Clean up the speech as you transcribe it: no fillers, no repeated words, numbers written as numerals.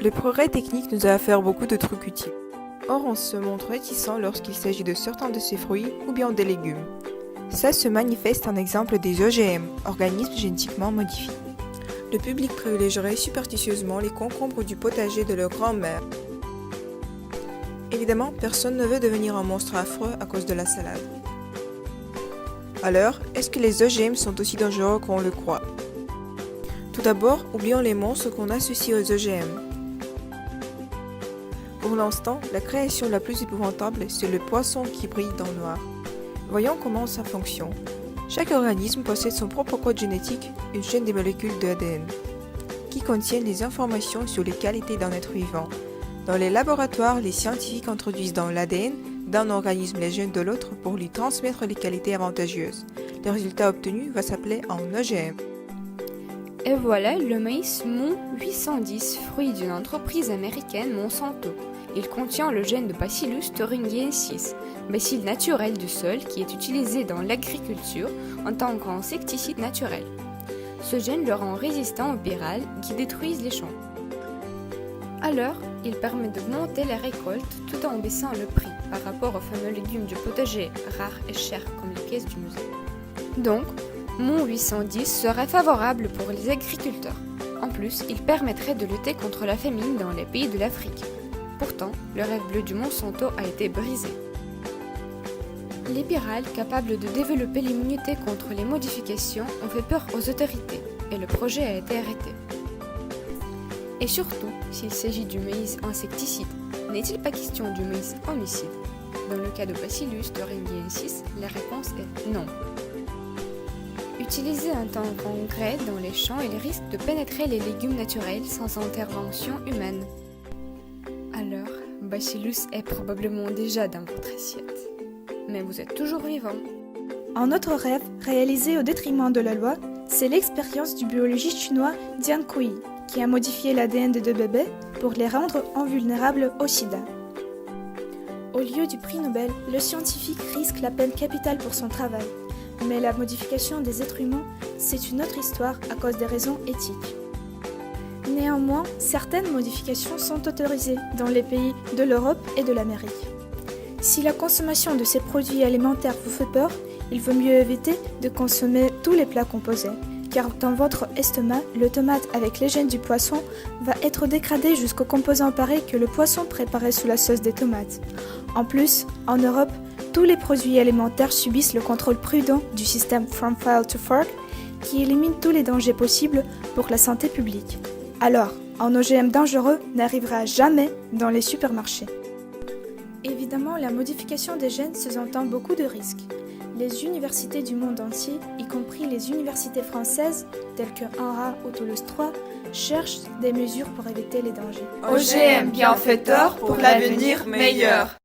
Le progrès technique nous a offert beaucoup de trucs utiles. Or, on se montre réticent lorsqu'il s'agit de certains de ces fruits ou bien des légumes. Ça se manifeste en exemple des OGM, organismes génétiquement modifiés. Le public privilégierait superstitieusement les concombres du potager de leur grand-mère. Évidemment, personne ne veut devenir un monstre affreux à cause de la salade. Alors, est-ce que les OGM sont aussi dangereux qu'on le croit? Tout d'abord, oublions les monstres qu'on associe aux OGM. Pour l'instant, la création la plus épouvantable, c'est le poisson qui brille dans le noir. Voyons comment ça fonctionne. Chaque organisme possède son propre code génétique, une chaîne des molécules de ADN, qui contiennent les informations sur les qualités d'un être vivant. Dans les laboratoires, les scientifiques introduisent dans l'ADN d'un organisme les gènes de l'autre pour lui transmettre les qualités avantageuses. Le résultat obtenu va s'appeler un OGM. Et voilà le maïs Mon 810, fruit d'une entreprise américaine Monsanto. Il contient le gène de Bacillus thuringiensis, bacille naturel du sol qui est utilisé dans l'agriculture en tant qu'insecticide naturel. Ce gène le rend résistant aux pyrales qui détruisent les champs. Alors, il permet d'augmenter la récolte tout en baissant le prix par rapport aux fameux légumes du potager, rares et chers comme les pièces du musée. Donc, Mon 810 serait favorable pour les agriculteurs. En plus, il permettrait de lutter contre la famine dans les pays de l'Afrique. Pourtant, le rêve bleu du Monsanto a été brisé. Les pyrales capables de développer l'immunité contre les modifications ont fait peur aux autorités et le projet a été arrêté. Et surtout, s'il s'agit du maïs insecticide, n'est-il pas question du maïs homicide? Dans le cas de Bacillus thuringiensis, la réponse est non. Utilisé en tant qu'engrais dans les champs, il risque de pénétrer les légumes naturels sans intervention humaine. Alors, Bacillus est probablement déjà dans votre assiette. Mais vous êtes toujours vivant. Un autre rêve, réalisé au détriment de la loi, c'est l'expérience du biologiste chinois Jian Kui, qui a modifié l'ADN de deux bébés pour les rendre invulnérables au sida. Au lieu du prix Nobel, le scientifique risque la peine capitale pour son travail. Mais la modification des êtres humains, c'est une autre histoire à cause des raisons éthiques. Néanmoins, certaines modifications sont autorisées dans les pays de l'Europe et de l'Amérique. Si la consommation de ces produits alimentaires vous fait peur, il vaut mieux éviter de consommer tous les plats composés, car dans votre estomac, le tomate avec les gènes du poisson va être dégradé jusqu'aux composants pareils que le poisson préparé sous la sauce des tomates. En plus, en Europe, tous les produits alimentaires subissent le contrôle prudent du système From Farm to Fork qui élimine tous les dangers possibles pour la santé publique. Alors, un OGM dangereux n'arrivera jamais dans les supermarchés. Évidemment, la modification des gènes sous-entend beaucoup de risques. Les universités du monde entier, y compris les universités françaises, telles que ANRA ou Toulouse 3, cherchent des mesures pour éviter les dangers. OGM bienfaiteur pour l'avenir meilleur.